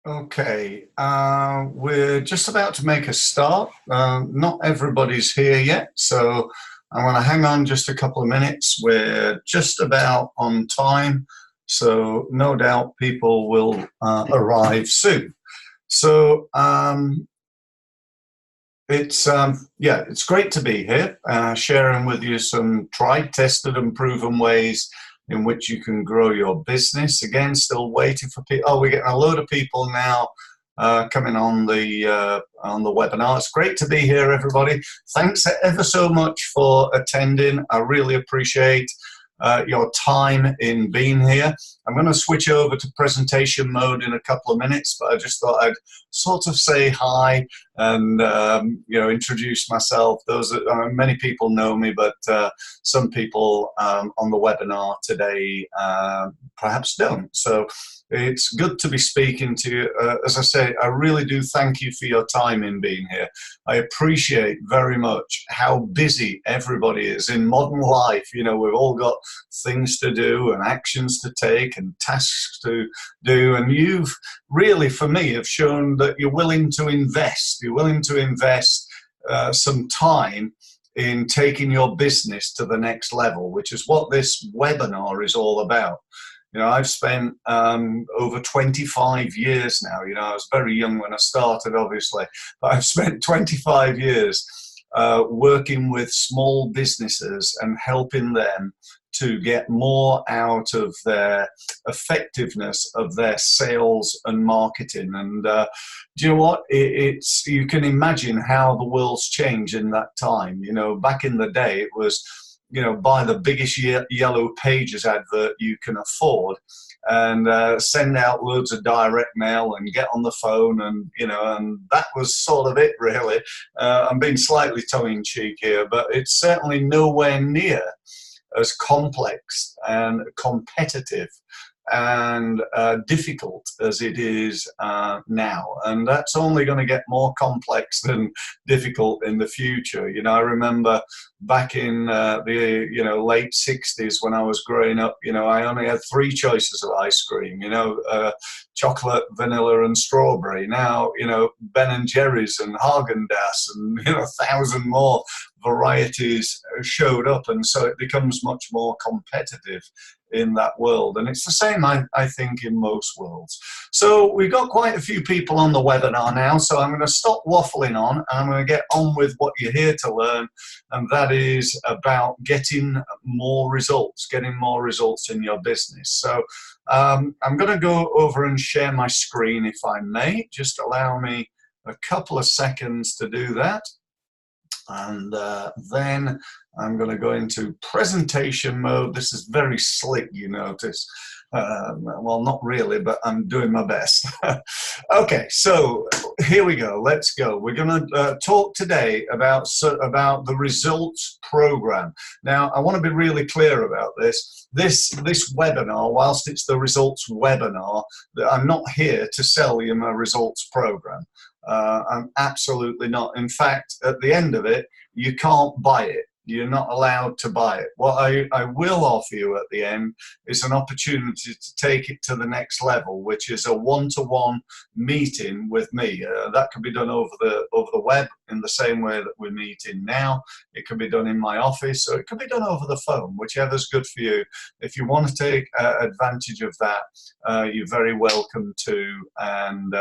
Okay, we're just about to make a start. Not everybody's here yet, so I want to hang on just a couple of minutes. We're just about on time, so no doubt people will arrive soon. So yeah, it's great to be here, sharing with you some tried, tested, and proven ways in which you can grow your business. Again, still waiting for people. Oh, we're getting a load of people now coming on the webinar. It's great to be here, everybody. Thanks ever so much for attending. I really appreciate your time in being here. I'm going to switch over to presentation mode in a couple of minutes, but I just thought I'd sort of say hi and introduce myself. Many people know me, but some people on the webinar today perhaps don't. So it's good to be speaking to you. As I say, I really do thank you for your time in being here. I appreciate very much how busy everybody is in modern life. You know, we've all got things to do and actions to take and tasks to do. And you've really, for me, have shown that you're willing to invest. You're willing to invest some time in taking your business to the next level, which is what this webinar is all about. You know, I've spent over 25 years now. You know, I was very young when I started, obviously, but I've spent 25 years working with small businesses and helping them to get more out of their effectiveness of their sales and marketing. And do you know what? You can imagine how the world's changed in that time. You know, back in the day, it was, you know, buy the biggest yellow pages advert you can afford and send out loads of direct mail and get on the phone, and and that was sort of it, really. I'm being slightly tongue-in-cheek here, but it's certainly nowhere near as complex and competitive and difficult as it is now, and that's only going to get more complex than difficult in the future. You know, I remember back in the late 60s when I was growing up, you know, I only had three choices of ice cream, chocolate, vanilla, and strawberry. Now, you know, Ben and Jerry's and Haagen-Dazs and, you know, 1,000 more varieties showed up, and so it becomes much more competitive in that world. And it's the same, I think, in most worlds. So we've got quite a few people on the webinar now, so I'm going to stop waffling on and I'm going to get on with what you're here to learn, and that is about getting more results in your business. So I'm going to go over and share my screen, if I may. Just allow me a couple of seconds to do that. And then I'm going to go into presentation mode. This is very slick, you notice. Well, not really, but I'm doing my best. Okay, so here we go. Let's go. We're going to talk today about the results program. Now, I want to be really clear about this. This webinar, whilst it's the results webinar, I'm not here to sell you my results program. I'm absolutely not. In fact, at the end of it, you can't buy it. You're not allowed to buy it. What I will offer you at the end is an opportunity to take it to the next level, which is a one-to-one meeting with me. That can be done over the web in the same way that we're meeting now. It can be done in my office, or it can be done over the phone, whichever's good for you. If you want to take advantage of that, you're very welcome to. And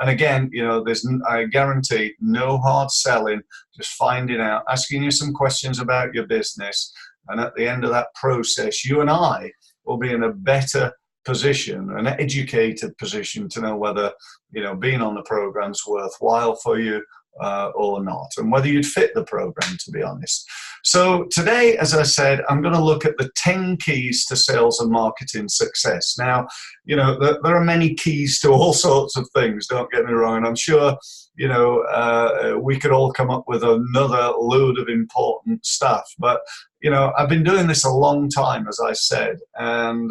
again, you know, I guarantee no hard selling. Just finding out, asking you some questions about your business, and at the end of that process, you and I will be in a better position, an educated position, to know whether, you know, being on the program's worthwhile for you or not, and whether you'd fit the program, to be honest. So today, as I said, I'm going to look at the 10 keys to sales and marketing success. Now, you know, there are many keys to all sorts of things, don't get me wrong, and I'm sure, you know, we could all come up with another load of important stuff, but you know, I've been doing this a long time, as I said, and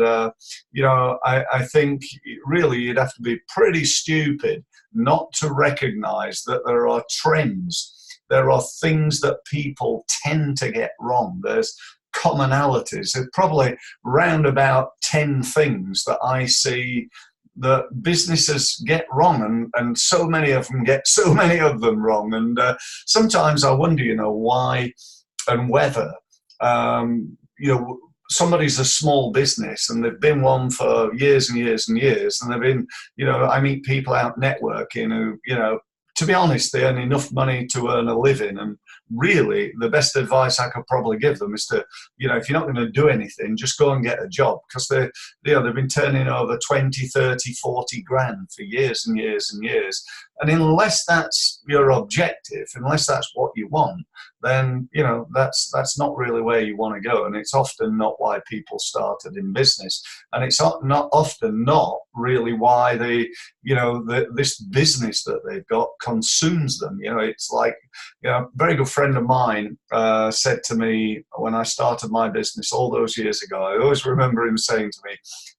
you know, I think really you'd have to be pretty stupid not to recognize that there are trends. There are things that people tend to get wrong. There's commonalities. There's probably round about 10 things that I see that businesses get wrong, and so many of them get so many of them wrong. And sometimes I wonder, why and whether, somebody's a small business and they've been one for years and years and years, and they've been, I meet people out networking who, to be honest, they earn enough money to earn a living. And really, the best advice I could probably give them is to, if you're not going to do anything, just go and get a job, because they've been turning over 20, 30, 40 grand for years and years and years. And unless that's your objective, unless that's what you want, then, that's not really where you want to go. And it's often not why people started in business. And it's not often not really why this business that they've got consumes them. It's like, a very good friend of mine said to me when I started my business all those years ago, I always remember him saying to me,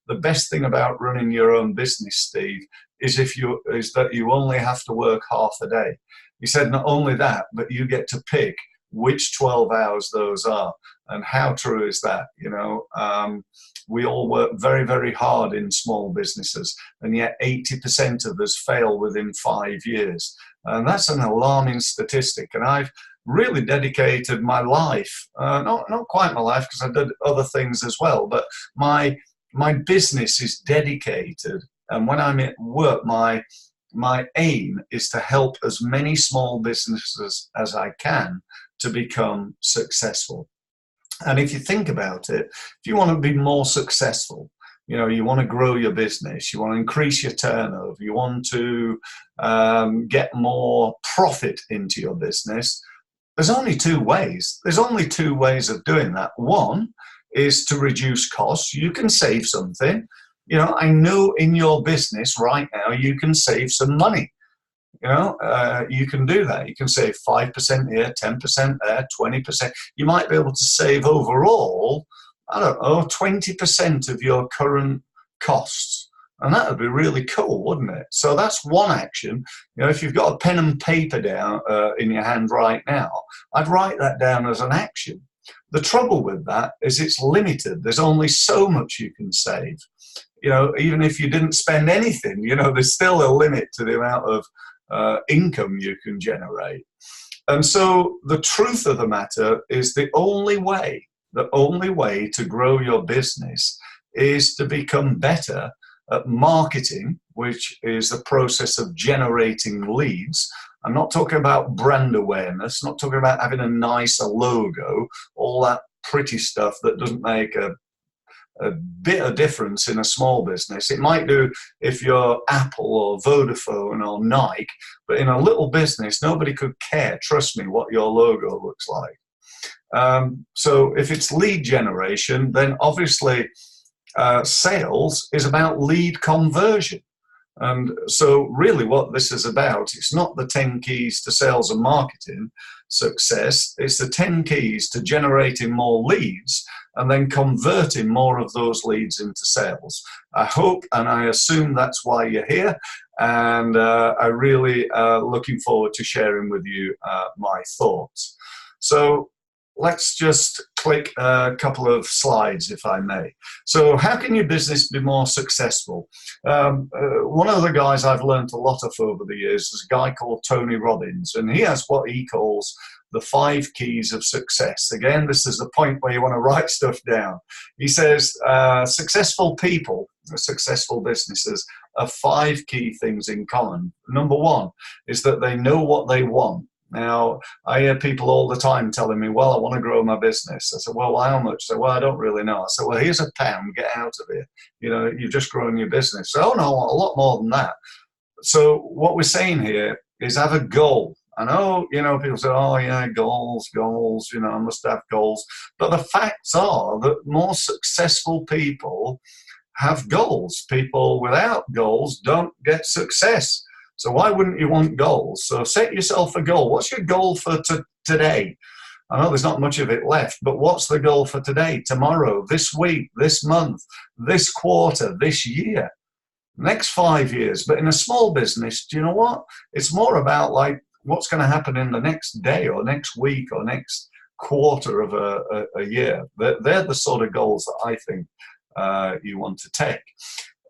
the best thing about running your own business, Steve, is that you only have to work half a day. He said, not only that, but you get to pick which 12 hours those are. And how true is that? We all work very, very hard in small businesses, and yet 80% of us fail within 5 years. And that's an alarming statistic. And I've really dedicated my life, not quite my life, because I did other things as well, but my business is dedicated. And when I'm at work, my aim is to help as many small businesses as I can to become successful. And if you think about it, if you want to be more successful, you want to grow your business, you want to increase your turnover, you want to get more profit into your business, there's only two ways. There's only two ways of doing that. One is to reduce costs. You can save something. I know in your business right now, you can save some money. You can do that. You can save 5% here, 10% there, 20%. You might be able to save overall, 20% of your current costs. And that would be really cool, wouldn't it? So that's one action. If you've got a pen and paper down in your hand right now, I'd write that down as an action. The trouble with that is it's limited. There's only so much you can save. Even if you didn't spend anything, there's still a limit to the amount of income you can generate. And so the truth of the matter is the only way to grow your business is to become better at marketing, which is the process of generating leads. I'm not talking about brand awareness, not talking about having a nicer logo, all that pretty stuff that doesn't make a bit of difference in a small business. It might do if you're Apple or Vodafone or Nike, but in a little business, nobody could care, trust me, what your logo looks like. So if it's lead generation, then obviously sales is about lead conversion. And so really what this is about, it's not the 10 keys to sales and marketing success, it's the 10 keys to generating more leads and then converting more of those leads into sales. I hope and I assume that's why you're here, and I really looking forward to sharing with you my thoughts. So let's just click a couple of slides, if I may. So how can your business be more successful? One of the guys I've learned a lot of over the years is a guy called Tony Robbins, and he has what he calls the 5 keys of success. Again, this is the point where you want to write stuff down. He says successful people, successful businesses have 5 key things in common. Number 1 is that they know what they want. Now, I hear people all the time telling me, well, I want to grow my business. I said, well, how much? I said, well, I don't really know. I said, well, here's £1, get out of here. You've just grown your business. So, oh, no, a lot more than that. So what we're saying here is have a goal. I know, people say, oh, yeah, goals, I must have goals. But the facts are that more successful people have goals. People without goals don't get success. So why wouldn't you want goals? So set yourself a goal. What's your goal for today? I know there's not much of it left, but what's the goal for today, tomorrow, this week, this month, this quarter, this year, next 5 years? But in a small business, do you know what? It's more about like what's going to happen in the next day or next week or next quarter of a year. They're the sort of goals that I think you want to take.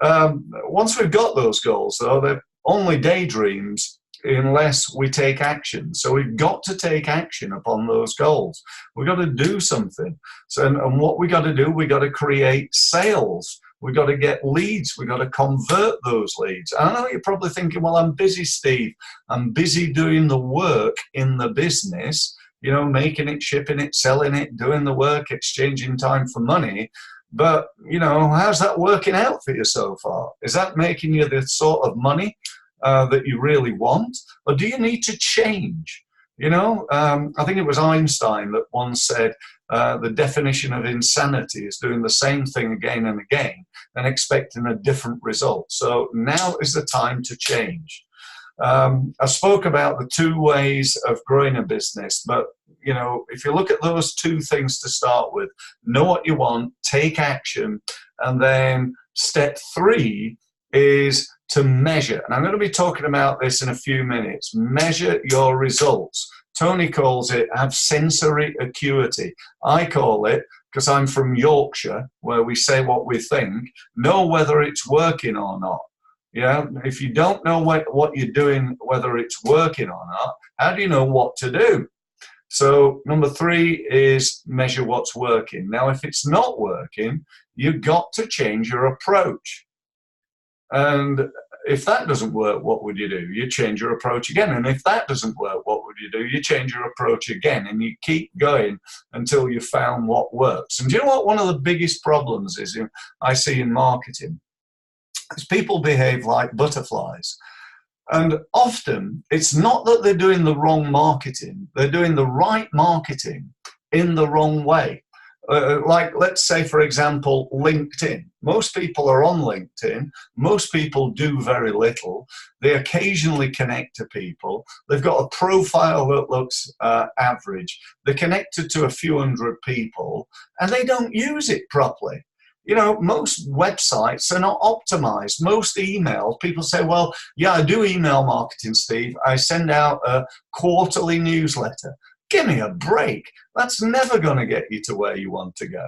Once we've got those goals, though, they're only daydreams unless we take action. So we've got to take action upon those goals. We've got to do something. So, and what we got to do, we got to create sales. We got to get leads. We got to convert those leads. I know you're probably thinking, well, I'm busy, Steve. I'm busy doing the work in the business, you know, making it, shipping it, selling it, doing the work, exchanging time for money. But, you know, how's that working out for you so far? Is that making you the sort of money that you really want? Or do you need to change? You know, I think it was Einstein that once said, the definition of insanity is doing the same thing again and again and expecting a different result. So now is the time to change. I spoke about the 2 ways of growing a business, but you know, if you look at those 2 things to start with, know what you want, take action, and then step 3 is to measure. And I'm going to be talking about this in a few minutes. Measure your results. Tony calls it have sensory acuity. I call it, because I'm from Yorkshire, where we say what we think, know whether it's working or not. Yeah, if you don't know what you're doing, whether it's working or not, how do you know what to do? So number 3 is measure what's working. Now, if it's not working, you've got to change your approach. And if that doesn't work, what would you do? You change your approach again. And if that doesn't work, what would you do? You change your approach again. And you keep going until you found what works. And do you know what one of the biggest problems is I see in marketing? Is people behave like butterflies. And often it's not that they're doing the wrong marketing. They're doing the right marketing in the wrong way. Like, let's say, for example, LinkedIn. Most people are on LinkedIn. Most people do very little. They occasionally connect to people. They've got a profile that looks average. They're connected to a few hundred people, and they don't use it properly. You know, most websites are not optimized. Most emails, people say, well, yeah, I do email marketing, Steve. I send out a quarterly newsletter. Give me a break. That's never going to get you to where you want to go.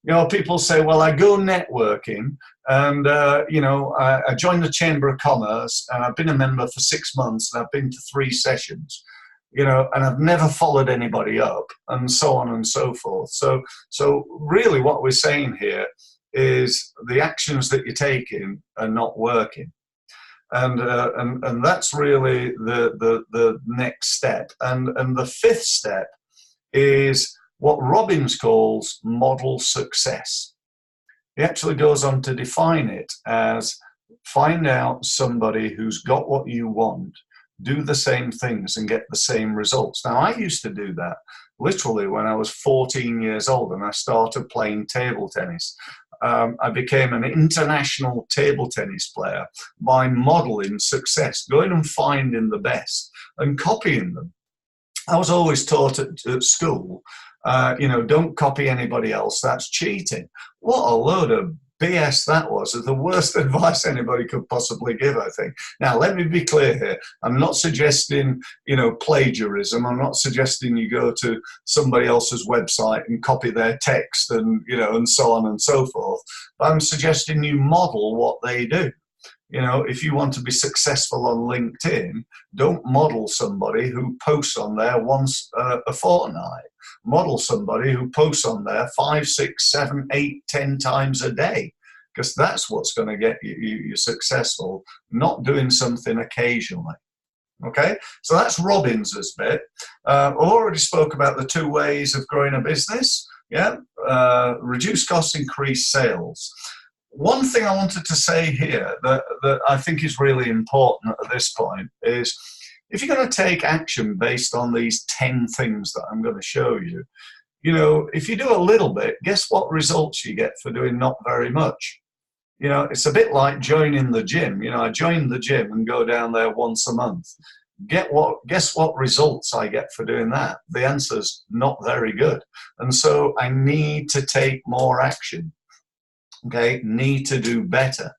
You know, people say, well, I go networking and, you know, I joined the Chamber of Commerce and I've been a member for 6 months and I've been to 3 sessions, you know, and I've never followed anybody up and so on and so forth. So really what we're saying here is the actions that you're taking are not working. And that's really the next step. And the 5th step is what Robbins calls model success. He actually goes on to define it as find out somebody who's got what you want, do the same things and get the same results. Now, I used to do that literally when I was 14 years old and I started playing table tennis. I became an international table tennis player by modeling success, going and finding the best and copying them. I was always taught at school, you know, don't copy anybody else, that's cheating. What a load of BS that was. The worst advice anybody could possibly give, I think. Now, let me be clear here. I'm not suggesting, you know, plagiarism. I'm not suggesting you go to somebody else's website and copy their text and, you know, and so on and so forth. But I'm suggesting you model what they do. You know, if you want to be successful on LinkedIn, don't model somebody who posts on there once a fortnight. Model somebody who posts on there 5, 6, 7, 8, 10 times a day, because that's what's going to get you successful, not doing something occasionally. Okay, so that's Robbins's bit. I already spoke about the 2 ways of growing a business. Yeah, reduce costs, increase sales. One thing I wanted to say here that I think is really important at this point is if you're going to take action based on these 10 things that I'm going to show you, you know, if you do a little bit, guess what results you get for doing not very much? You know, it's a bit like joining the gym. You know, I join the gym and go down there once a month. Guess what results I get for doing that? The answer's not very good. And so I need to take more action. Okay, need to do better.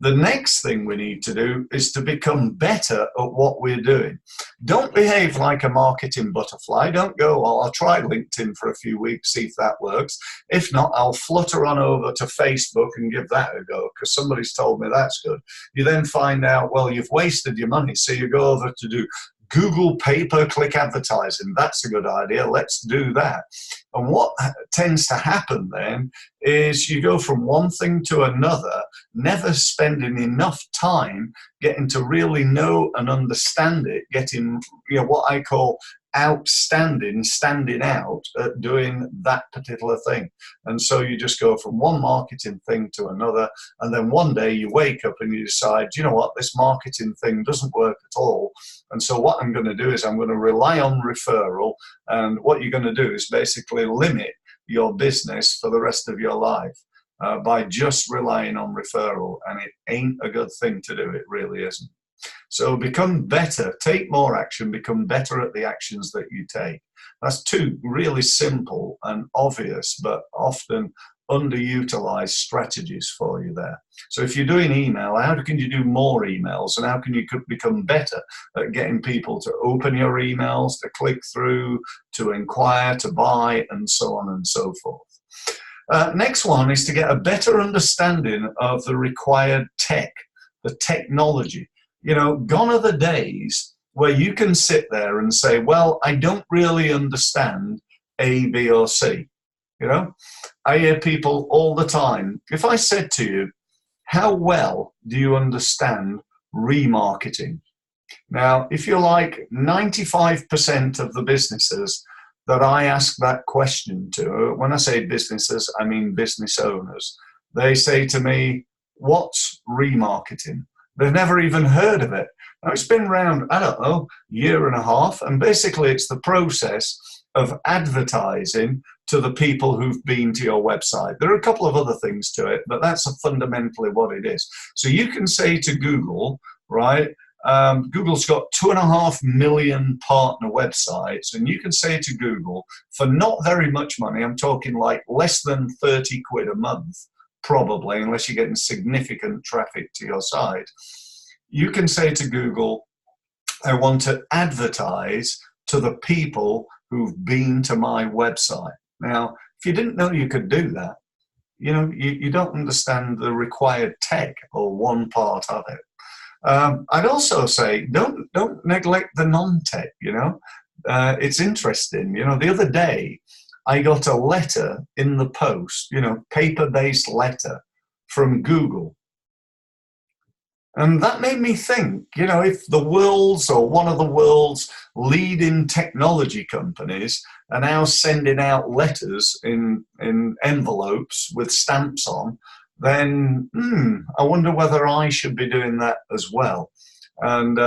The next thing we need to do is to become better at what we're doing. Don't behave like a marketing butterfly. Don't go, well, I'll try LinkedIn for a few weeks, see if that works. If not, I'll flutter on over to Facebook and give that a go because somebody's told me that's good. You then find out, well, you've wasted your money. So you go over to do Google pay-per-click advertising. That's a good idea. Let's do that. And what tends to happen then is you go from one thing to another, never spending enough time getting to really know and understand it, getting, you know, what I call standing out at doing that particular thing. And so you just go from one marketing thing to another, and then one day you wake up and you decide, you know what, this marketing thing doesn't work at all. And so what I'm going to do is I'm going to rely on referral, and what you're going to do is basically limit your business for the rest of your life by just relying on referral, and it ain't a good thing to do. It really isn't. So become better, take more action, become better at the actions that you take. That's two really simple and obvious, but often underutilized strategies for you there. So if you're doing email, how can you do more emails, and how can you become better at getting people to open your emails, to click through, to inquire, to buy, and so on and so forth. Next one is to get a better understanding of the required tech, the technology. You know, gone are the days where you can sit there and say, well, I don't really understand A, B, or C. You know, I hear people all the time. If I said to you, how well do you understand remarketing? Now, if you're like 95% of the businesses that I ask that question to, when I say businesses, I mean business owners, they say to me, what's remarketing? They've never even heard of it. Now, it's been around, I don't know, year and a half, and basically it's the process of advertising to the people who've been to your website. There are a couple of other things to it, but that's fundamentally what it is. So you can say to Google, right, Google's got 2.5 million partner websites, and you can say to Google, for not very much money, I'm talking like less than 30 quid a month, probably, unless you're getting significant traffic to your site, you can say to Google, I want to advertise to the people who've been to my website. Now, if you didn't know you could do that, you know, you don't understand the required tech or one part of it. I'd also say don't neglect the non-tech, you know. It's interesting, you know, the other day, I got a letter in the post, you know, paper-based letter from Google. And that made me think, you know, if the world's or one of the world's leading technology companies are now sending out letters in envelopes with stamps on, then I wonder whether I should be doing that as well. And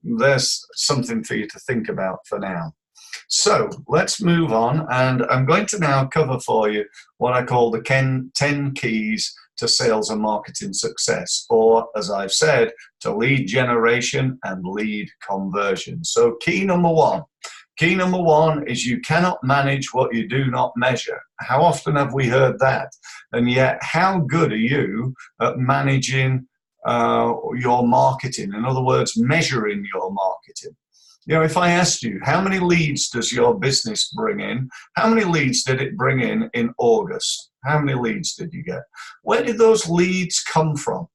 there's something for you to think about for now. So let's move on, and I'm going to now cover for you what I call the 10 keys to sales and marketing success, or as I've said, to lead generation and lead conversion. So key number one is you cannot manage what you do not measure. How often have we heard that? And yet, how good are you at managing your marketing? In other words, measuring your marketing. You know, if I asked you, how many leads does your business bring in? How many leads did it bring in August? How many leads did you get? Where did those leads come from?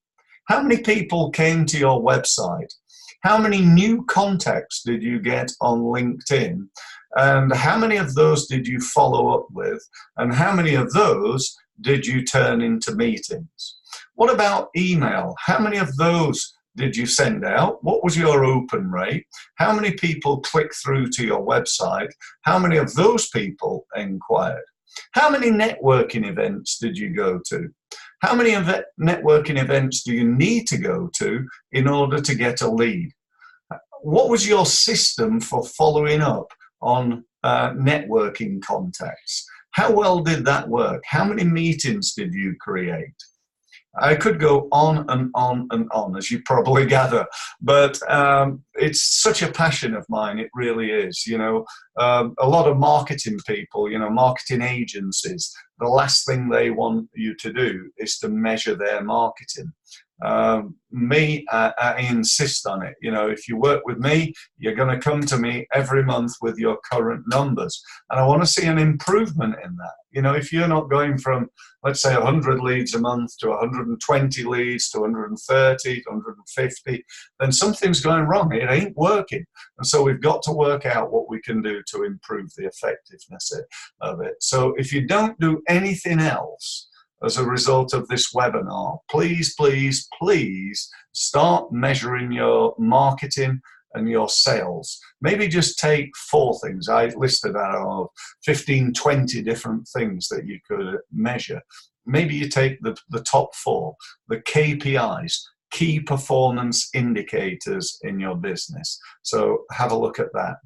How many people came to your website? How many new contacts did you get on LinkedIn? And how many of those did you follow up with? And how many of those did you turn into meetings? What about email? How many of those did you send out? What was your open rate? How many people clicked through to your website? How many of those people inquired? How many networking events did you go to? How many networking events do you need to go to in order to get a lead? What was your system for following up on networking contacts? How well did that work? How many meetings did you create? I could go on and on and on, as you probably gather, but it's such a passion of mine. It really is. You know, a lot of marketing people, you know, marketing agencies, the last thing they want you to do is to measure their marketing. I insist on it. You know, if you work with me, you're going to come to me every month with your current numbers. And I want to see an improvement in that. You know, if you're not going from, let's say, 100 leads a month to 120 leads to 130 to 150, then something's going wrong. It ain't working. And so we've got to work out what we can do to improve the effectiveness of it. So if you don't do anything else as a result of this webinar, please, please, please start measuring your marketing and your sales. Maybe just take 4 things. I listed out 15, 20 different things that you could measure. Maybe you take the top 4, the KPIs, key performance indicators in your business. So have a look at that.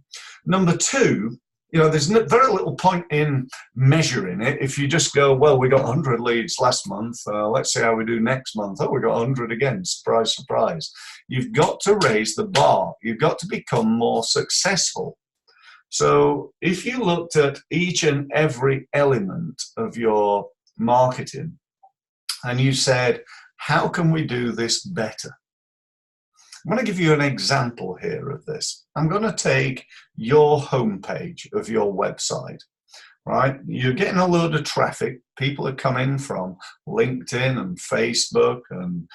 Number 2, you know, there's very little point in measuring it if you just go, well, we got 100 leads last month. Let's see how we do next month. Oh, we got 100 again. Surprise, surprise. You've got to raise the bar. You've got to become more successful. So if you looked at each and every element of your marketing and you said, how can we do this better? I'm going to give you an example here of this. I'm going to take your homepage of your website, right? You're getting a load of traffic. People are coming from LinkedIn and Facebook and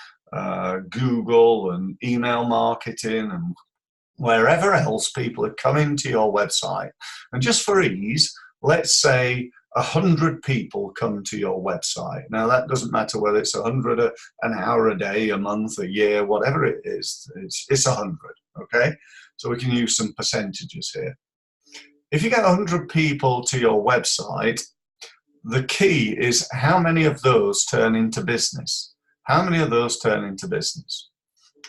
Google and email marketing and wherever else people are coming to your website. And just for ease, let's say 100 people come to your website. Now that doesn't matter whether it's 100 an hour a day, a month, a year, whatever it is, it's 100, okay? So we can use some percentages here. If you get 100 people to your website, the key is how many of those turn into business? How many of those turn into business?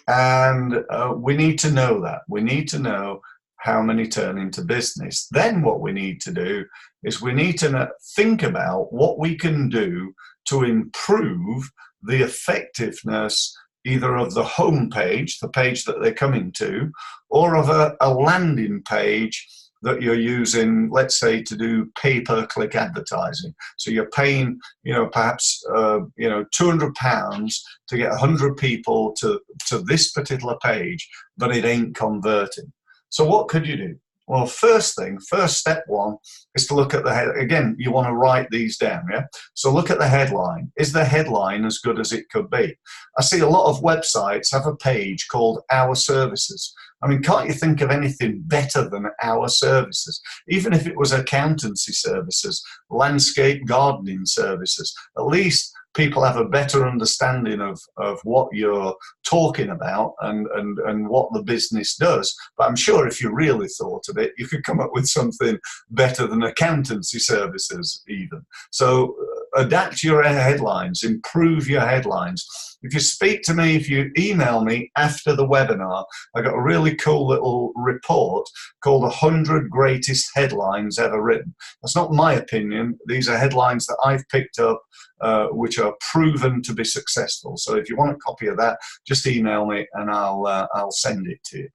And we need to know that. We need to know how many turn into business. Then what we need to do is we need to think about what we can do to improve the effectiveness either of the home page, the page that they're coming to, or of a landing page that you're using, let's say, to do pay-per-click advertising. So you're paying, you know, perhaps, you know, £200 to get 100 people to this particular page, but it ain't converting. So what could you do? Well, first step 1 is to look at the head. Again, you want to write these down, yeah? So look at the headline. Is the headline as good as it could be? I see a lot of websites have a page called Our Services. I mean, can't you think of anything better than Our Services? Even if it was accountancy services, landscape gardening services, at least people have a better understanding of what you're talking about and what the business does. But I'm sure if you really thought of it, you could come up with something better than accountancy services even. So adapt your headlines, improve your headlines. If you speak to me, if you email me after the webinar, I got a really cool little report called 100 Greatest Headlines Ever Written. That's not my opinion. These are headlines that I've picked up which are proven to be successful. So if you want a copy of that, just email me and I'll send it to you.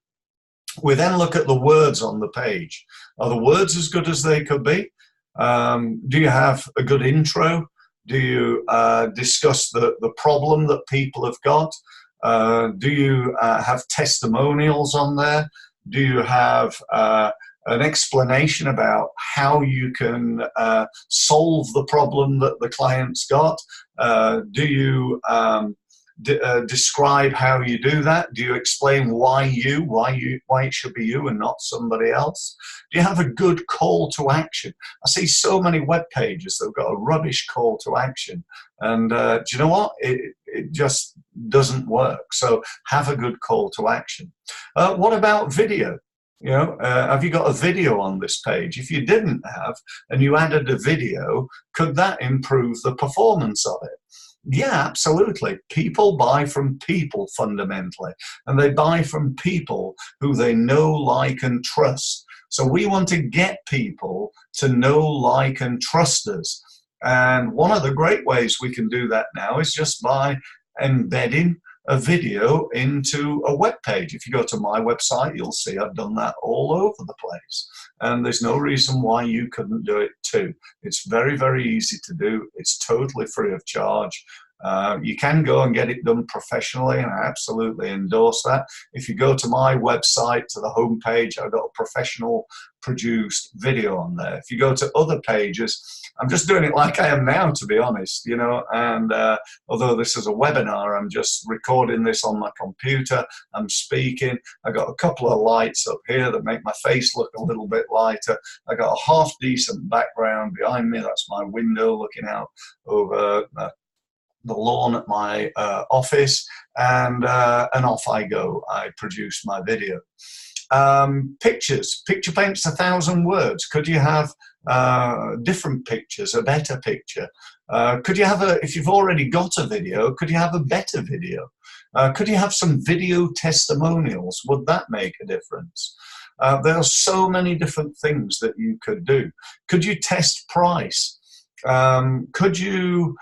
We then look at the words on the page. Are the words as good as they could be? Do you have a good intro? Do you discuss the problem that people have got? Do you have testimonials on there? Do you have an explanation about how you can solve the problem that the client's got? Do you describe how you do that? Do you explain why it should be you and not somebody else? Do you have a good call to action? I see so many web pages that have got a rubbish call to action, and do you know what? It just doesn't work. So have a good call to action. What about video? You know, have you got a video on this page? If you didn't have, and you added a video, could that improve the performance of it? Yeah, absolutely. People buy from people fundamentally, and they buy from people who they know, like, and trust. So we want to get people to know, like, and trust us. And one of the great ways we can do that now is just by embedding a video into a web page. If you go to my website, you'll see I've done that all over the place. And there's no reason why you couldn't do it too. It's very, very easy to do. It's totally free of charge. You can go and get it done professionally, and I absolutely endorse that. If you go to my website, to the homepage, I've got a professional produced video on there. If you go to other pages, I'm just doing it like I am now, to be honest, you know, and although this is a webinar, I'm just recording this on my computer, I'm speaking, I got a couple of lights up here that make my face look a little bit lighter, I got a half decent background behind me, that's my window looking out over the lawn at my office, and off I go. I produce my video. Pictures. Picture paints 1,000 words. Could you have different pictures, a better picture? Could you have if you've already got a video, could you have a better video? Could you have some video testimonials? Would that make a difference? There are so many different things that you could do. Could you test price? Could you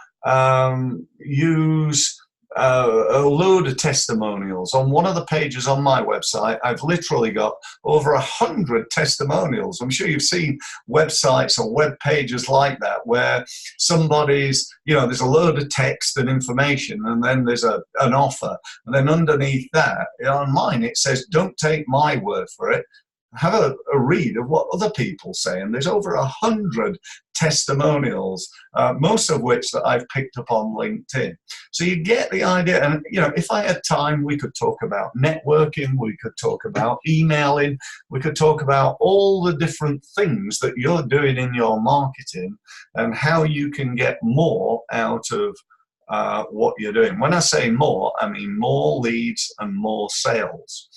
use a load of testimonials? On one of the pages on my website, I've literally got over 100 testimonials. I'm sure you've seen websites or web pages like that where somebody's, you know, there's a load of text and information, and then there's an offer, and then underneath that, on mine, it says, don't take my word for it, have a read of what other people say. And there's over 100 testimonials, most of which that I've picked up on LinkedIn. So you get the idea. And, you know, if I had time, we could talk about networking, we could talk about emailing, we could talk about all the different things that you're doing in your marketing and how you can get more out of what you're doing. When I say more, I mean more leads and more sales.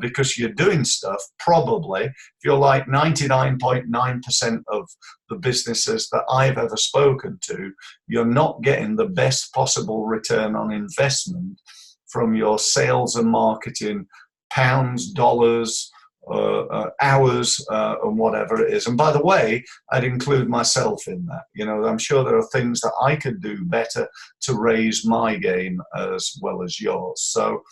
Because you're doing stuff, probably, if you're like 99.9% of the businesses that I've ever spoken to, you're not getting the best possible return on investment from your sales and marketing, pounds, dollars, hours, and whatever it is. And by the way, I'd include myself in that. You know, I'm sure there are things that I could do better to raise my game as well as yours. So,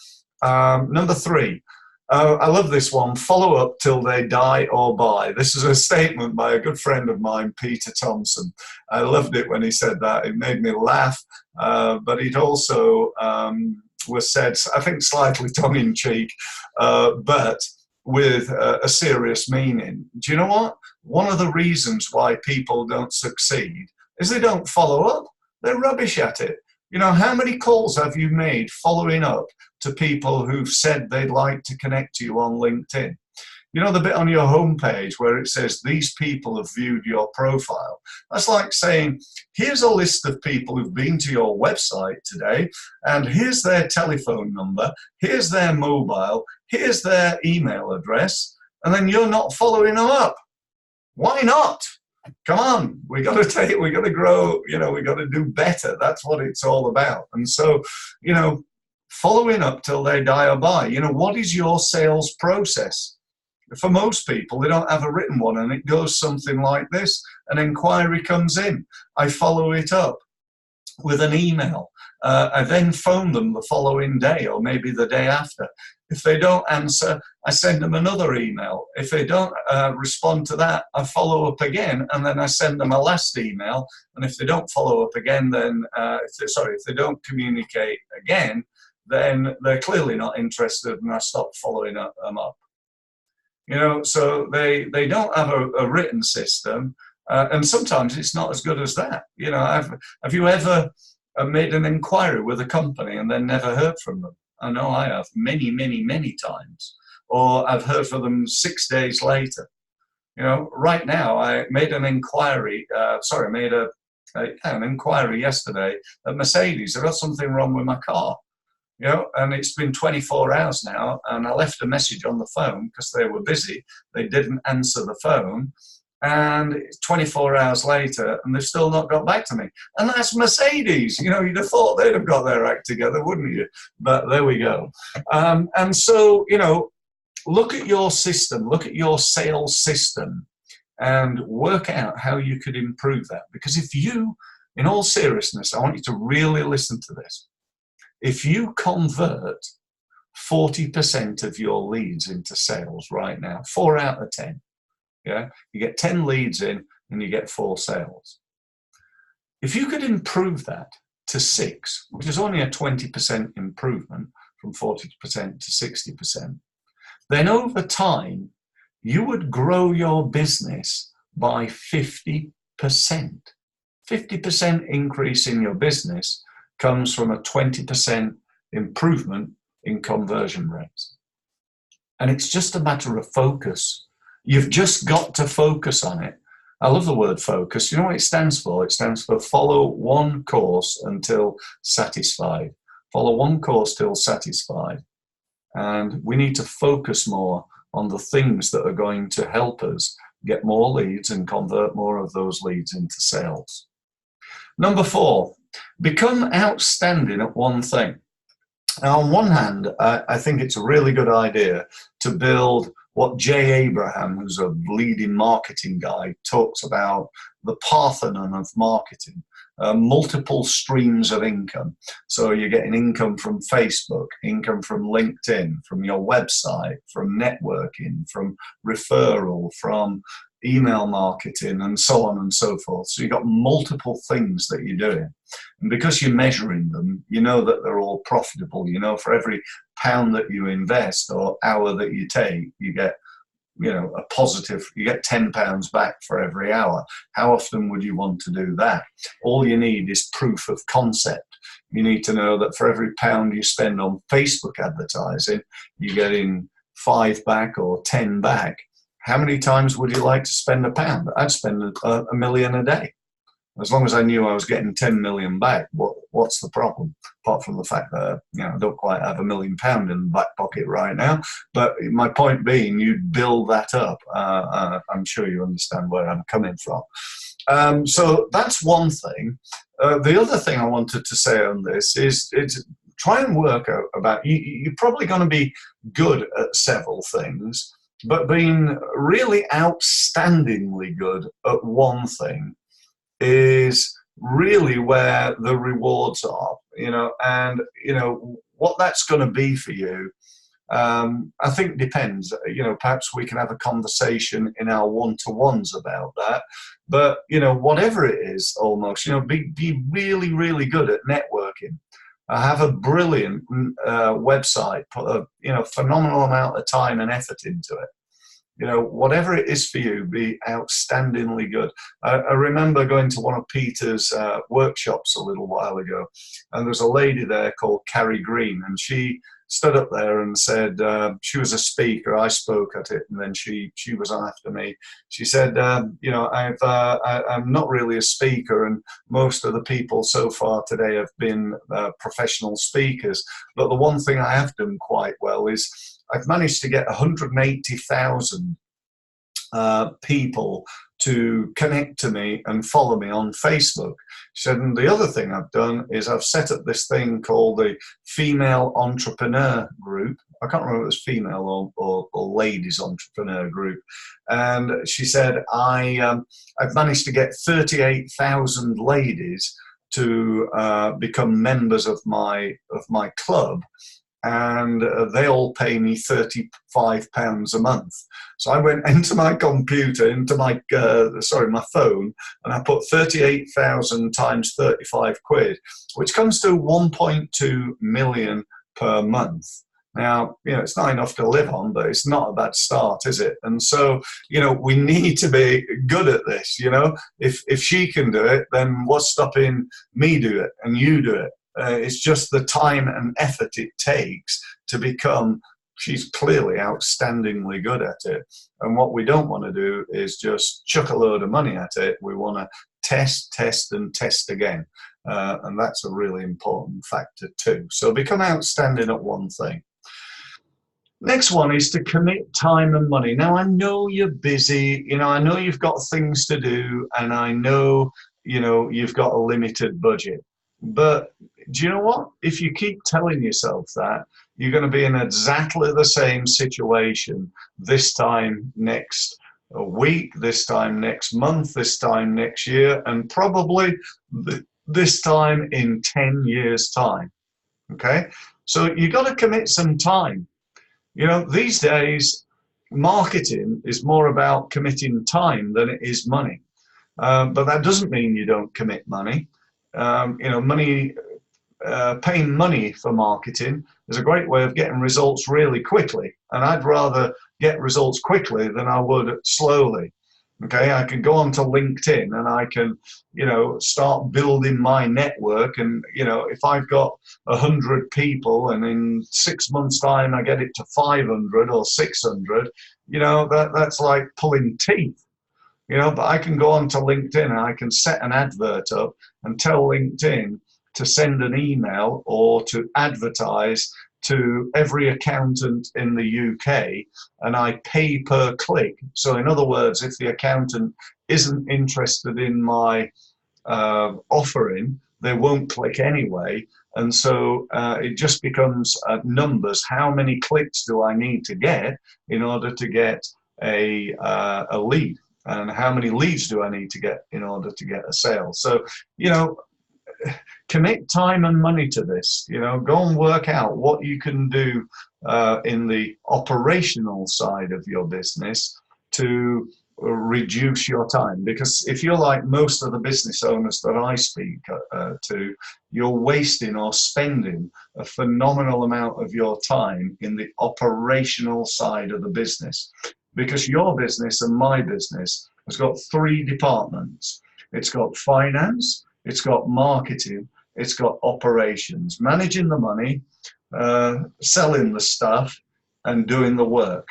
number 3. I love this one. Follow up till they die or buy. This is a statement by a good friend of mine, Peter Thompson. I loved it when he said that. It made me laugh, but it also was said, I think, slightly tongue-in-cheek, but with a serious meaning. Do you know what? One of the reasons why people don't succeed is they don't follow up. They're rubbish at it. You know, how many calls have you made following up to people who've said they'd like to connect to you on LinkedIn? You know, the bit on your homepage where it says, these people have viewed your profile. That's like saying, here's a list of people who've been to your website today, and here's their telephone number, here's their mobile, here's their email address, and then you're not following them up. Why not? Come on, we got to grow, you know, we got to do better. That's what it's all about. And so, you know, following up till they die or buy, you know, what is your sales process? For most people, they don't have a written one, and it goes something like this. An inquiry comes in, I follow it up with an email. I then phone them the following day or maybe the day after. If they don't answer, I send them another email. If they don't respond to that, I follow up again, and then I send them a last email. And if they don't follow up again, then if they don't communicate again, then they're clearly not interested, and I stop following them up. You know, so they don't have a written system, and sometimes it's not as good as that. You know, have you ever made an inquiry with a company and then never heard from them? I know I have many, many, many times. Or I've heard from them 6 days later. You know, right now I made an inquiry. An inquiry yesterday at Mercedes. There was something wrong with my car. You know, and it's been 24 hours now, and I left a message on the phone because they were busy. They didn't answer the phone, and it's 24 hours later, and they've still not got back to me. And that's Mercedes. You know, you'd have thought they'd have got their act together, wouldn't you? But there we go. And so, you know, look at your system, look at your sales system, and work out how you could improve that. Because if you, in all seriousness, I want you to really listen to this. If you convert 40% of your leads into sales right now, 4 out of 10, yeah, you get 10 leads in and you get 4 sales. If you could improve that, to 6, which is only a 20% improvement from 40% to 60%, then over time, you would grow your business by 50%. 50% increase in your business comes from a 20% improvement in conversion rates. And it's just a matter of focus. You've just got to focus on it. I love the word focus. You know what it stands for? It stands for follow one course until satisfied. Follow one course till satisfied. And we need to focus more on the things that are going to help us get more leads and convert more of those leads into sales. Number 4, become outstanding at one thing. Now, on one hand, I think it's a really good idea to build what Jay Abraham, who's a leading marketing guy, talks about the Parthenon of marketing, multiple streams of income. So you're getting income from Facebook, income from LinkedIn, from your website, from networking, from referral, from email marketing, and so on and so forth. So you've got multiple things that you're doing. And because you're measuring them, you know that they're all profitable. You know, for every pound that you invest or hour that you take, you get, you know, a positive, you get £10 back for every hour. How often would you want to do that? All you need is proof of concept. You need to know that for every pound you spend on Facebook advertising, you're getting 5 back or 10 back. How many times would you like to spend £1? I'd spend a million a day. As long as I knew I was getting 10 million back, what's the problem? Apart from the fact that, you know, I don't quite have £1 million in the back pocket right now. But my point being, you build that up. I'm sure you understand where I'm coming from. So that's one thing. The other thing I wanted to say on this is try and work out about, you're probably going to be good at several things, but being really outstandingly good at one thing is really where the rewards are, you know, and, you know, what that's going to be for you, I think depends. You know, perhaps we can have a conversation in our one-to-ones about that, but, you know, whatever it is, almost, you know, be really, really good at networking. I have a brilliant website, put a, you know, phenomenal amount of time and effort into it. You know, whatever it is for you, be outstandingly good. I remember going to one of Peter's workshops a little while ago, and there's a lady there called Carrie Green, and she stood up there and said, she was a speaker, I spoke at it, and then she was on after me. She said, you know, I'm not really a speaker, and most of the people so far today have been professional speakers, but the one thing I have done quite well is I've managed to get 180,000 people to connect to me and follow me on Facebook. She said, and the other thing I've done is I've set up this thing called the Female Entrepreneur Group. I can't remember if it's female or ladies entrepreneur group. And she said, I've managed to get 38,000 ladies to become members of my club. And they all pay me £35 a month. So I went into my computer, into my phone, and I put 38,000 times 35 quid, which comes to 1.2 million per month. Now, you know, it's not enough to live on, but it's not a bad start, is it? And so, you know, we need to be good at this, you know. If she can do it, then what's stopping me do it and you do it? It's just the time and effort it takes to become, she's clearly outstandingly good at it. And what we don't want to do is just chuck a load of money at it. We want to test, and test again. And that's a really important factor too. So become outstanding at one thing. Next one is to commit time and money. Now, I know you're busy, you know, I know you've got things to do, and I know, you know, you've got a limited budget. But do you know what? If you keep telling yourself that, you're going to be in exactly the same situation this time next week, this time next month, this time next year, and probably this time in 10 years' time. Okay? So you've got to commit some time. You know, these days, marketing is more about committing time than it is money. But that doesn't mean you don't commit money. money, paying money for marketing is a great way of getting results really quickly. And I'd rather get results quickly than I would slowly. Okay, I can go onto LinkedIn and I can, start building my network. And, if I've got 100 people and in 6 months' time I get it to 500 or 600, that's like pulling teeth. But I can go onto LinkedIn and I can set an advert up and tell LinkedIn to send an email or to advertise to every accountant in the UK, and I pay per click. So in other words, if the accountant isn't interested in my offering, they won't click anyway. And so it just becomes numbers. How many clicks do I need to get in order to get a lead? And how many leads do I need to get in order to get a sale? So, commit time and money to this. Go and work out what you can do in the operational side of your business to reduce your time. Because if you're like most of the business owners that I speak to, you're wasting or spending a phenomenal amount of your time in the operational side of the business. Because your business and my business has got 3 departments. It's got finance, it's got marketing, it's got operations, managing the money, selling the stuff, and doing the work.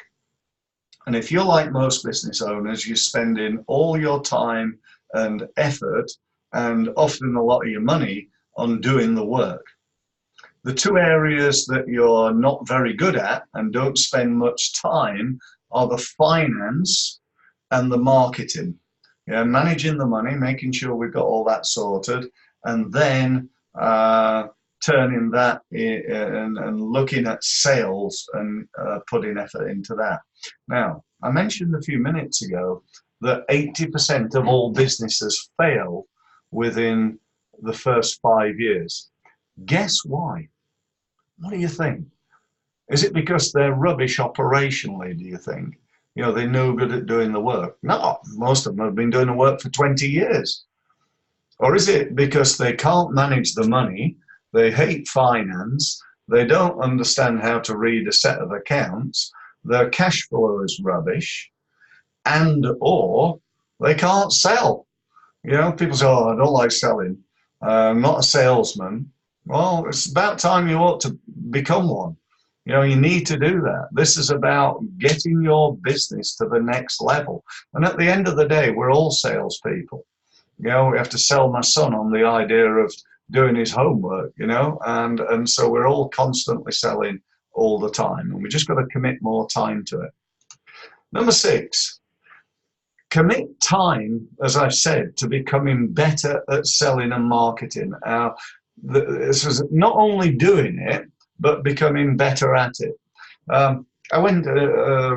And if you're like most business owners, you're spending all your time and effort and often a lot of your money on doing the work. The 2 areas that you're not very good at and don't spend much time are the finance and the marketing. Managing the money, making sure we've got all that sorted, and then turning that and looking at sales and putting effort into that. Now, I mentioned a few minutes ago that 80% of all businesses fail within the first 5 years. Guess why? What do you think? Is it because they're rubbish operationally, do you think? They're no good at doing the work? No, most of them have been doing the work for 20 years. Or is it because they can't manage the money, they hate finance, they don't understand how to read a set of accounts, their cash flow is rubbish, and or they can't sell? People say, oh, I don't like selling. I'm not a salesman. Well, it's about time you ought to become one. You need to do that. This is about getting your business to the next level. And at the end of the day, we're all salespeople. We have to sell my son on the idea of doing his homework, and so we're all constantly selling all the time. And we just got to commit more time to it. Number 6, commit time, as I've said, to becoming better at selling and marketing. This is not only doing it, but becoming better at it. I went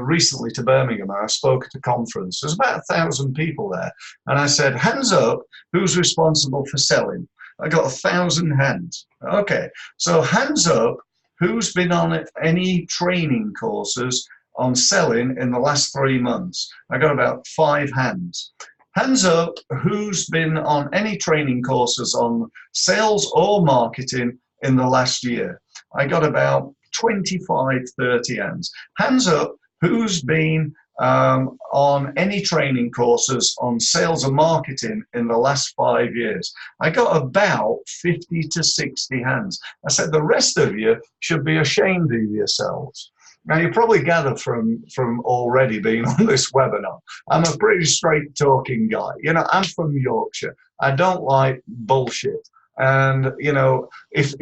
recently to Birmingham and I spoke at a conference. There's about 1,000 people there. And I said, hands up, who's responsible for selling? I got 1,000 hands. Okay, so hands up, who's been on any training courses on selling in the last 3 months? I got about 5 hands. Hands up, who's been on any training courses on sales or marketing in the last year? I got about 25, 30 hands. Hands up, who's been on any training courses on sales and marketing in the last 5 years? I got about 50 to 60 hands. I said, the rest of you should be ashamed of yourselves. Now, you probably gather from already being on this webinar, I'm a pretty straight talking guy. I'm from Yorkshire. I don't like bullshit. And, if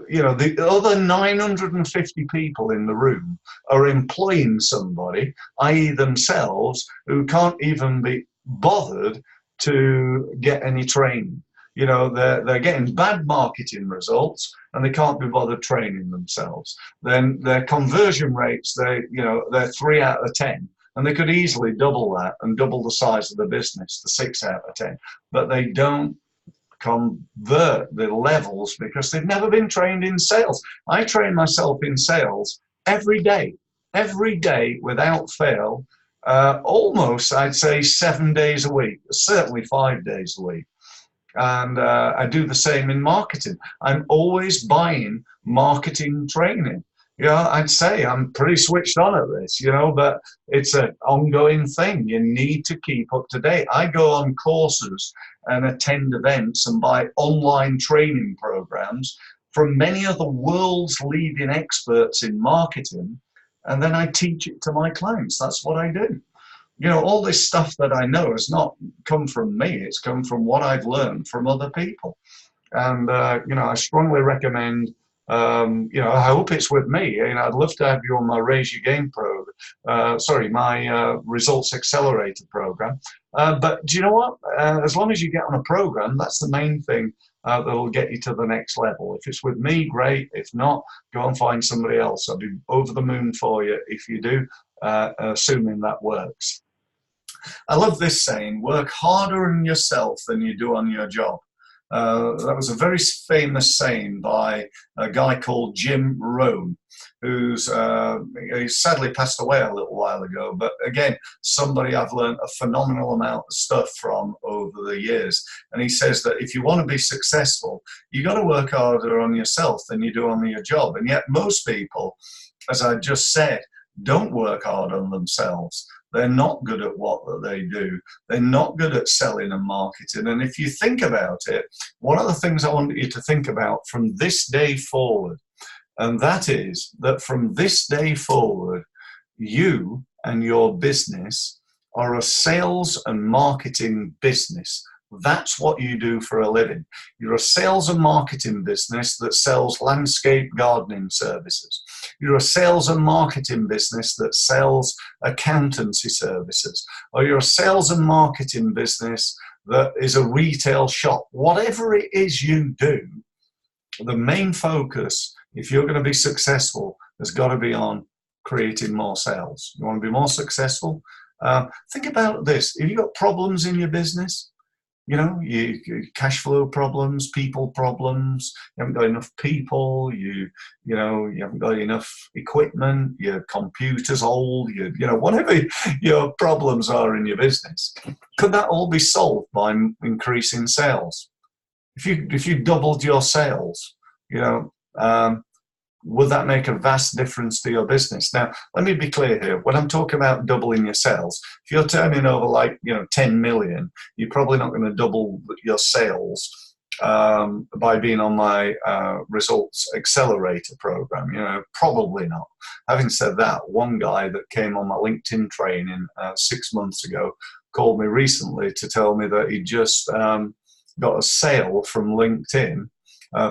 the other 950 people in the room are employing somebody, i.e. themselves, who can't even be bothered to get any training. They're getting bad marketing results and they can't be bothered training themselves. Then their conversion rates, they're 3 out of 10. And they could easily double that and double the size of the business to 6 out of 10. But they don't convert the levels because they've never been trained in sales. I train myself in sales every day without fail, almost I'd say 7 days a week, certainly 5 days a week. And I do the same in marketing. I'm always buying marketing training. Yeah, I'd say I'm pretty switched on at this, but it's an ongoing thing. You need to keep up to date. I go on courses and attend events and buy online training programs from many of the world's leading experts in marketing, and then I teach it to my clients. That's what I do. All this stuff that I know has not come from me. It's come from what I've learned from other people. And, I strongly recommend, I hope it's with me. I'd love to have you on my Raise Your Game my Results Accelerator program. But do you know what? As long as you get on a program, that's the main thing that'll get you to the next level. If it's with me, great. If not, go and find somebody else. I'll be over the moon for you if you do, assuming that works. I love this saying, work harder on yourself than you do on your job. That was a very famous saying by a guy called Jim Rohn, who's he sadly passed away a little while ago, but again, somebody I've learned a phenomenal amount of stuff from over the years. And he says that if you want to be successful, you got to work harder on yourself than you do on your job. And yet most people, as I just said, don't work hard on themselves. They're not good at what they do. They're not good at selling and marketing. And if you think about it, one of the things I want you to think about from this day forward, and that is that from this day forward, you and your business are a sales and marketing business. That's what you do for a living. You're a sales and marketing business that sells landscape gardening services. You're a sales and marketing business that sells accountancy services. Or you're a sales and marketing business that is a retail shop. Whatever it is you do, the main focus, if you're going to be successful, has got to be on creating more sales. You want to be more successful? Think about this. Have you got problems in your business? You cash flow problems, people problems, you haven't got enough people, you haven't got enough equipment, your computer's old, whatever your problems are in your business. Could that all be solved by increasing sales? If you doubled your sales, would that make a vast difference to your business? Now, let me be clear here. When I'm talking about doubling your sales, if you're turning over 10 million, you're probably not going to double your sales by being on my Results Accelerator program. Probably not. Having said that, one guy that came on my LinkedIn training 6 months ago called me recently to tell me that he just got a sale from LinkedIn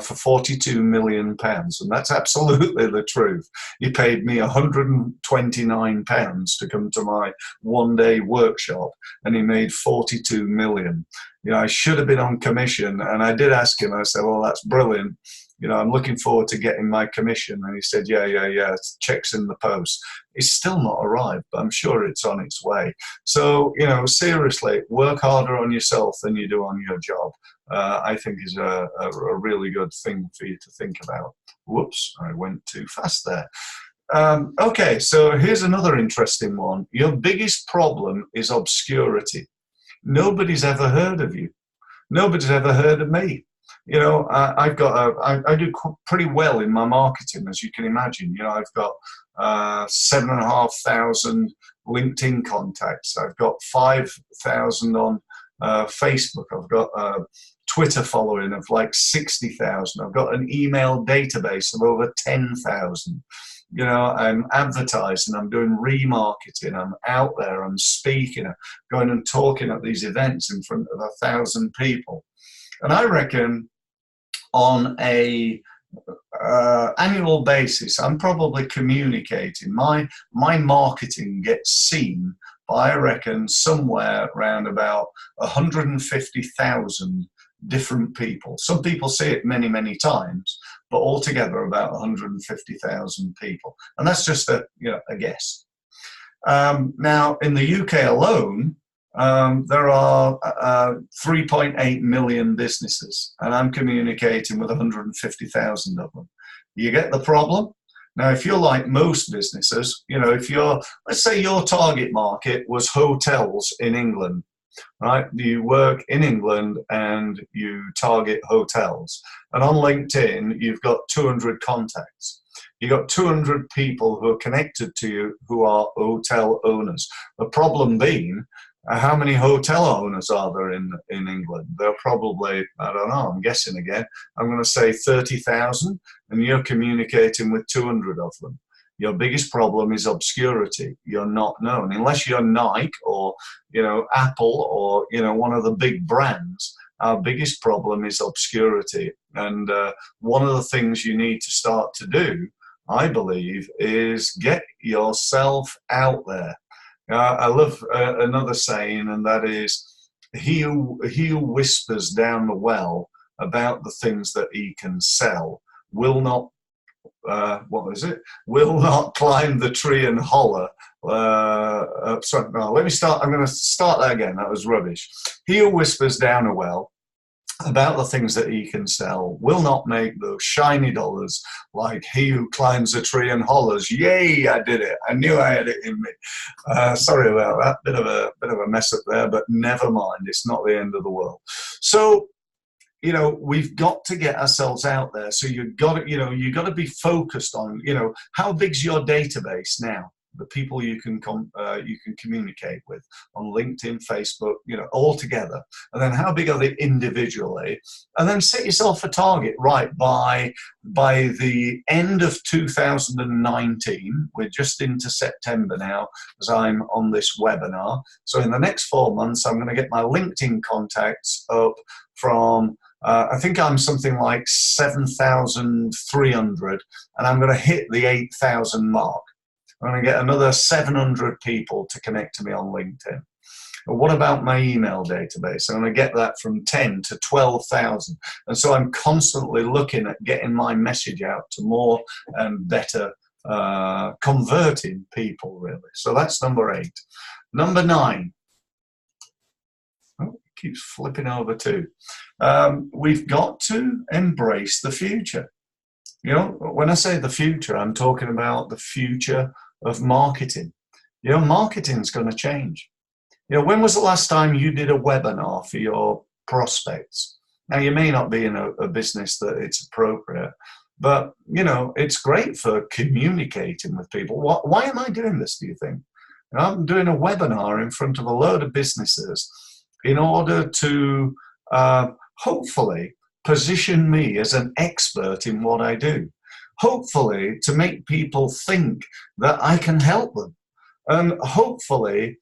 for £42 million, and that's absolutely the truth. He paid me £129 to come to my one-day workshop, and he made 42 million. I should have been on commission, and I did ask him. I said, "Well, that's brilliant. I'm looking forward to getting my commission." And he said, yeah, check's in the post. It's still not arrived, but I'm sure it's on its way. So, seriously, work harder on yourself than you do on your job. I think is a really good thing for you to think about. Whoops, I went too fast there. Okay, so here's another interesting one. Your biggest problem is obscurity. Nobody's ever heard of you. Nobody's ever heard of me. I do pretty well in my marketing, as you can imagine. I've got 7,500 LinkedIn contacts. I've got 5,000 on Facebook. I've got Twitter following of 60,000. I've got an email database of over 10,000. I'm advertising, I'm doing remarketing, I'm out there, I'm speaking, I'm going and talking at these events in front of 1,000 people. And I reckon on a annual basis, I'm probably communicating. My marketing gets seen by, I reckon, somewhere around about 150,000 different people. Some people see it many, many times, but altogether about 150,000 people. And that's just a guess. Now, in the UK alone, there are 3.8 million businesses, and I'm communicating with 150,000 of them. You get the problem? Now, if you're like most businesses, let's say your target market was hotels in England. right? You work in England and you target hotels. And on LinkedIn, you've got 200 contacts. You've got 200 people who are connected to you who are hotel owners. The problem being, how many hotel owners are there in England? There are probably, I don't know, I'm guessing again, I'm going to say 30,000, and you're communicating with 200 of them. Your biggest problem is obscurity. You're not known. Unless you're Nike or, Apple or, one of the big brands, our biggest problem is obscurity. And one of the things you need to start to do, I believe, is get yourself out there. I love another saying, and that is, he who whispers down the well about the things that he can sell will not, will not climb the tree and holler. Sorry, no, let me start. I'm going to start that again. That was rubbish. He who whispers down a well about the things that he can sell will not make those shiny dollars like he who climbs a tree and hollers, "Yay, I did it. I knew I had it in me." Sorry about that. Bit of a mess up there, but never mind. It's not the end of the world. So, we've got to get ourselves out there. So you've got to be focused on, how big's your database now? The people you can communicate with on LinkedIn, Facebook, all together. And then how big are they individually? And then set yourself a target, right? By the end of 2019, we're just into September now, as I'm on this webinar. So in the next 4 months, I'm going to get my LinkedIn contacts up from, I think I'm something like 7,300, and I'm going to hit the 8,000 mark. I'm going to get another 700 people to connect to me on LinkedIn. But what about my email database? I'm going to get that from 10 to 12,000. And so I'm constantly looking at getting my message out to more and better converting people, really. So that's number 8. Number 9. Oh, it keeps flipping over too. We've got to embrace the future. When I say the future, I'm talking about the future of marketing. Marketing's going to change. When was the last time you did a webinar for your prospects? Now, you may not be in a business that it's appropriate, but, it's great for communicating with people. Why am I doing this, do you think? I'm doing a webinar in front of a load of businesses in order to hopefully position me as an expert in what I do. Hopefully to make people think that I can help them. And hopefully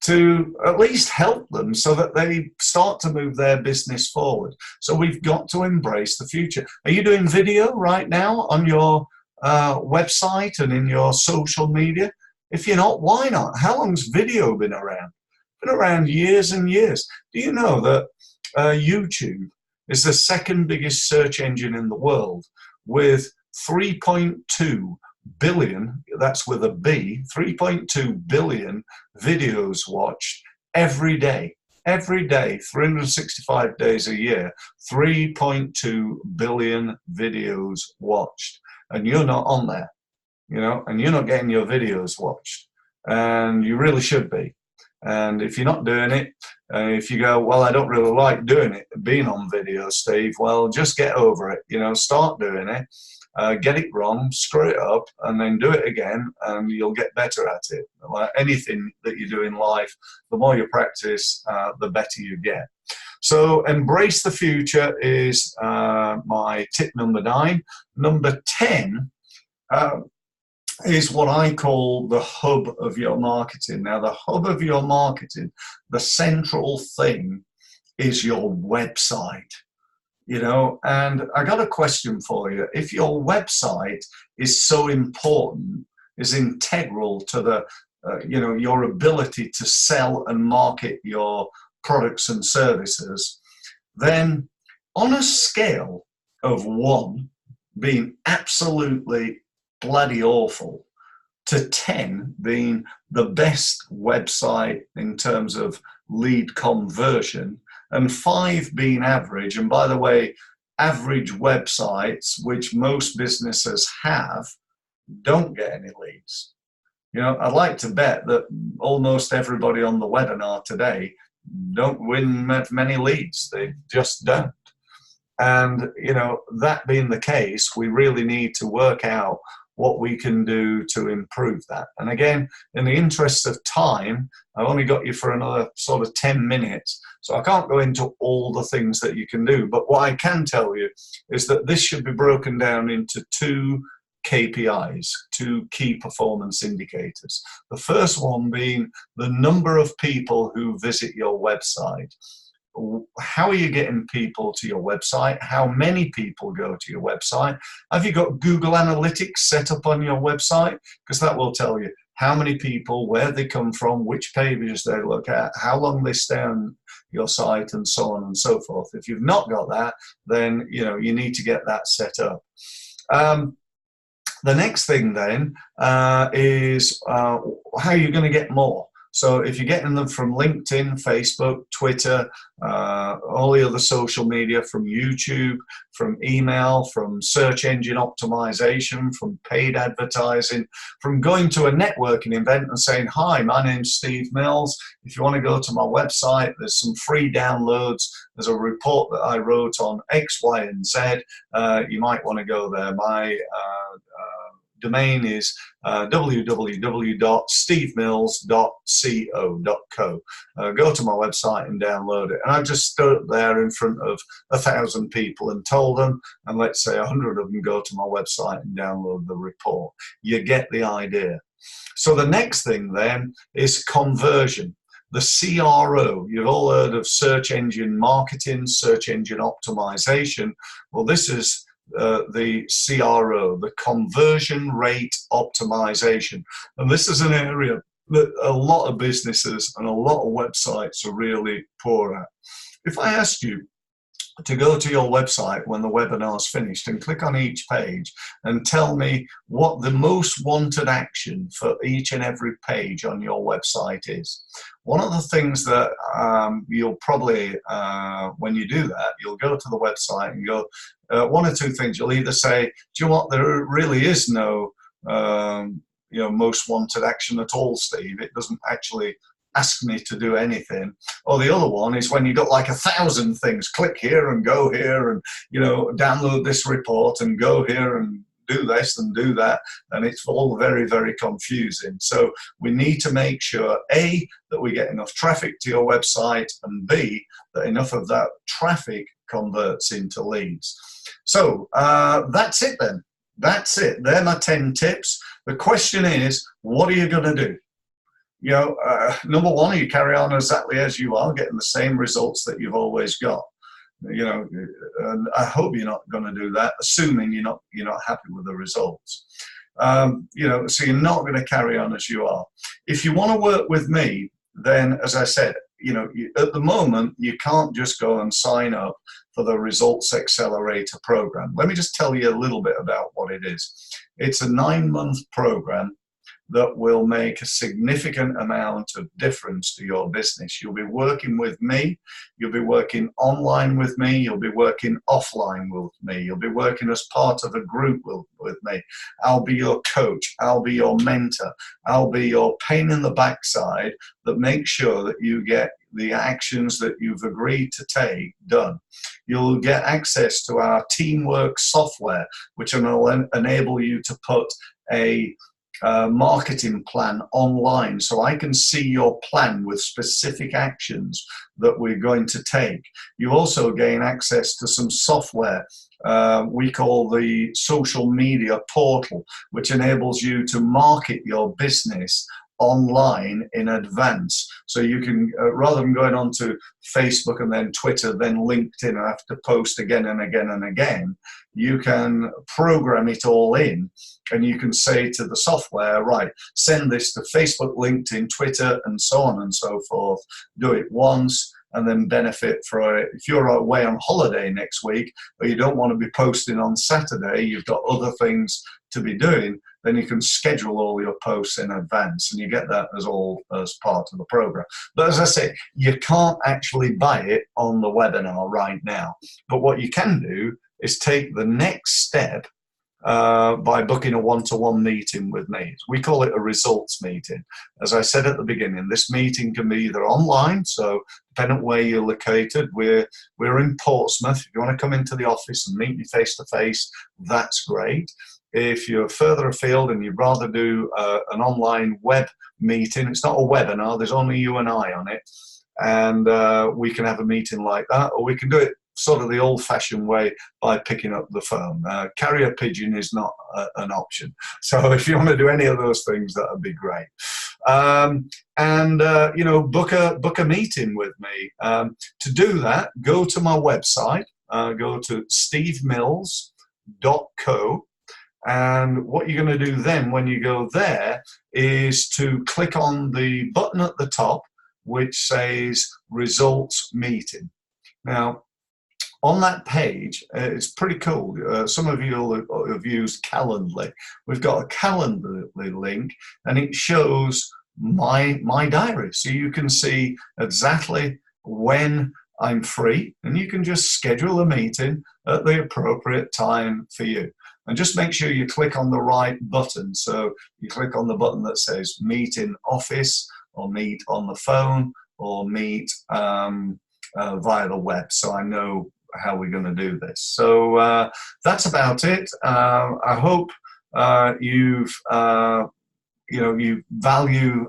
to at least help them so that they start to move their business forward. So we've got to embrace the future. Are you doing video right now on your website and in your social media? If you're not, why not? How long's video been around? Been around years and years. Do you know that YouTube is the second biggest search engine in the world with 3.2 billion, that's with a B, 3.2 billion videos watched every day, 365 days a year, 3.2 billion videos watched. And you're not on there, and you're not getting your videos watched. And you really should be. And if you're not doing it, if you go, well, I don't really like doing it, being on video, Steve, well, just get over it. Start doing it, get it wrong, screw it up, and then do it again, and you'll get better at it. Like anything that you do in life, the more you practice, the better you get. So embrace the future is my tip number 9. Number 10, is what I call the hub of your marketing. Now, the hub of your marketing, the central thing is your website, and I got a question for you. If your website is so important, is integral to the, your ability to sell and market your products and services, then on a scale of 1 being absolutely bloody awful to 10 being the best website in terms of lead conversion and 5 being average, and by the way, average websites, which most businesses have, don't get any leads. I'd like to bet that almost everybody on the webinar today don't win many leads. They just don't. And, you know, that being the case, we really need to work out what we can do to improve that. And again, in the interest of time, I've only got you for another sort of 10 minutes, so I can't go into all the things that you can do. But what I can tell you is that this should be broken down into 2 KPIs, 2 key performance indicators. The first one being the number of people who visit your website. How are you getting people to your website? How many people go to your website? Have you got Google Analytics set up on your website? Because that will tell you how many people, where they come from, which pages they look at, how long they stay on your site, and so on and so forth. If you've not got that, then you know you need to get that set up. The next thing then is how you're going to get more. So if you're getting them from LinkedIn, Facebook, Twitter, all the other social media, from YouTube, from email, from search engine optimization, from paid advertising, from going to a networking event and saying, hi, my name's Steve Mills. If you want to go to my website, there's some free downloads. There's a report that I wrote on X, Y, and Z. You might want to go there. My domain is www.stevemills.co.co. Go to my website and download it. And I just stood up there in front of 1,000 people and told them, and let's say 100 of them go to my website and download the report. You get the idea. So the next thing then is conversion. The CRO, you've all heard of search engine marketing, search engine optimization. Well, this is the CRO, the conversion rate optimization. And this is an area that a lot of businesses and a lot of websites are really poor at. If I asked you to go to your website when the webinar's finished and click on each page and tell me what the most wanted action for each and every page on your website is. One of the things that you'll probably, when you do that, you'll go to the website and go, one or two things. You'll either say, do you know what, there really is no most wanted action at all, Steve. It doesn't actually ask me to do anything. Or the other one is when you got like 1,000 things, click here and go here and, you know, download this report and go here and do this and do that. And it's all very, very confusing. So we need to make sure, A, that we get enough traffic to your website, and B, that enough of that traffic converts into leads. So that's it then. That's it. They're my 10 tips. The question is, what are you going to do? You know, number one, you carry on exactly as you are, getting the same results that you've always got. You know, and I hope you're not going to do that, assuming you're not happy with the results. You know, so you're not going to carry on as you are. If you want to work with me, then, as I said, you know, at the moment, you can't just go and sign up for the Results Accelerator program. Let me just tell you a little bit about what it is. It's a 9-month program that will make a significant amount of difference to your business. You'll be working with me, you'll be working online with me, you'll be working offline with me, you'll be working as part of a group with me. I'll be your coach, I'll be your mentor, I'll be your pain in the backside that makes sure that you get the actions that you've agreed to take done. You'll get access to our teamwork software, which will enable you to put a marketing plan online, so I can see your plan with specific actions that we're going to take. You also gain access to some software we call the social media portal, which enables you to market your business online in advance. So you can, rather than going on to Facebook and then Twitter, then LinkedIn, and have to post again and again and again, you can program it all in, and you can say to the software, right, send this to Facebook, LinkedIn, Twitter, and so on and so forth. Do it once, and then benefit for it. If you're away on holiday next week, or you don't want to be posting on Saturday, you've got other things to be doing, then you can schedule all your posts in advance, and you get that as part of the program. But as I say, you can't actually buy it on the webinar right now. But what you can do is take the next step by booking a one-to-one meeting with me. We call it a results meeting. As I said at the beginning, this meeting can be either online, so depending on where you're located, we're in Portsmouth. If you want to come into the office and meet me face-to-face, that's great. If you're further afield and you'd rather do an online web meeting, it's not a webinar, there's only you and I on it, and we can have a meeting like that, or we can do it sort of the old-fashioned way by picking up the phone. Carrier pigeon is not an option. So if you want to do any of those things, that would be great. You know, book a meeting with me. To do that, go to my website, go to stevemills.co. And what you're going to do then when you go there is to click on the button at the top which says results meeting. Now, on that page, it's pretty cool. Some of you have used Calendly. We've got a Calendly link, and it shows my diary. So you can see exactly when I'm free, and you can just schedule a meeting at the appropriate time for you. And just make sure you click on the right button. So you click on the button that says meet in office, or meet on the phone, or meet via the web. So I know how we're going to do this. So that's about it. I hope you value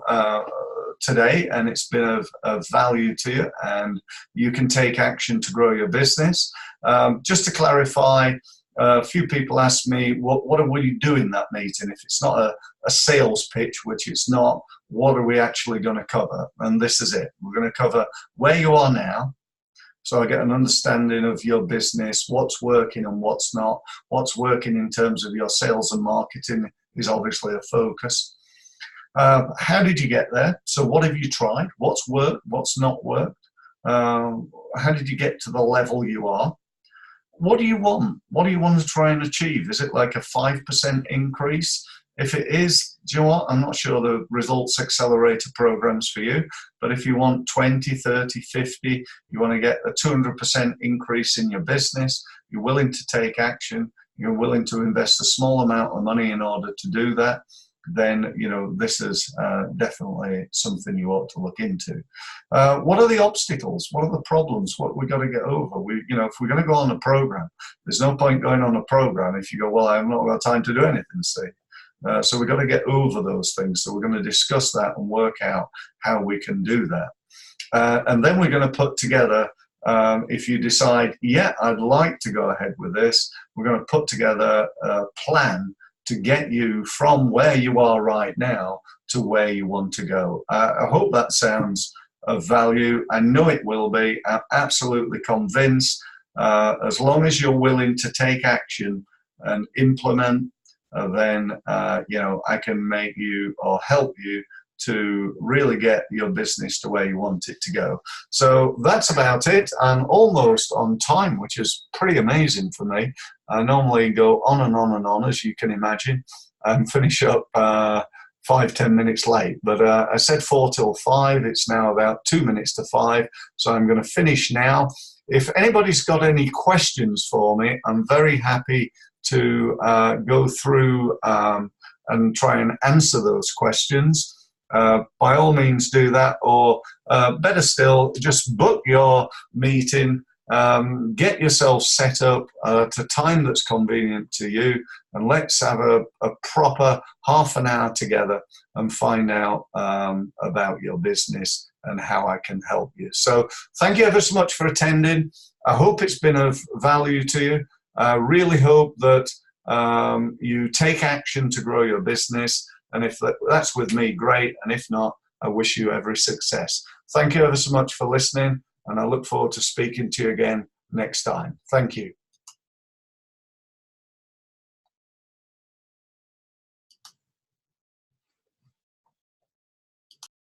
today, and it's been of value to you, and you can take action to grow your business. Just to clarify, a few people ask me, what are we doing in that meeting? If it's not a sales pitch, which it's not, what are we actually going to cover? And this is it. We're going to cover where you are now, so I get an understanding of your business, what's working and what's not. What's working in terms of your sales and marketing is obviously a focus. How did you get there? So what have you tried? What's worked? What's not worked? How did you get to the level you are? What do you want? What do you want to try and achieve? Is it like a 5% increase? If it is, do you know what? I'm not sure the Results Accelerator program's for you, but if you want 20, 30, 50, you want to get a 200% increase in your business, you're willing to take action, you're willing to invest a small amount of money in order to do that, then, you know, this is definitely something you ought to look into. What are the obstacles? What are the problems? What we've got to get over? If we're going to go on a program, there's no point going on a program if you go, well, I've not got time to do anything, Steve. So we've got to get over those things. So we're going to discuss that and work out how we can do that. And then we're going to put together, if you decide, yeah, I'd like to go ahead with this, we're going to put together a plan to get you from where you are right now to where you want to go. I hope that sounds of value. I know it will be. I'm absolutely convinced. As long as you're willing to take action and implement, then I can make you or help you to really get your business to where you want it to go. So that's about it. I'm almost on time, which is pretty amazing for me. I normally go on and on and on, as you can imagine, and finish up 5-10 minutes late. But I said 4 till 5. It's now about 2 minutes to 5. So I'm going to finish now. If anybody's got any questions for me, I'm very happy to go through and try and answer those questions. By all means do that, or better still, just book your meeting, get yourself set up at a time that's convenient to you, and let's have a proper half an hour together and find out about your business and how I can help you. So thank you ever so much for attending. I hope it's been of value to you. I really hope that you take action to grow your business. And if that's with me, great. And if not, I wish you every success. Thank you ever so much for listening. And I look forward to speaking to you again next time. Thank you.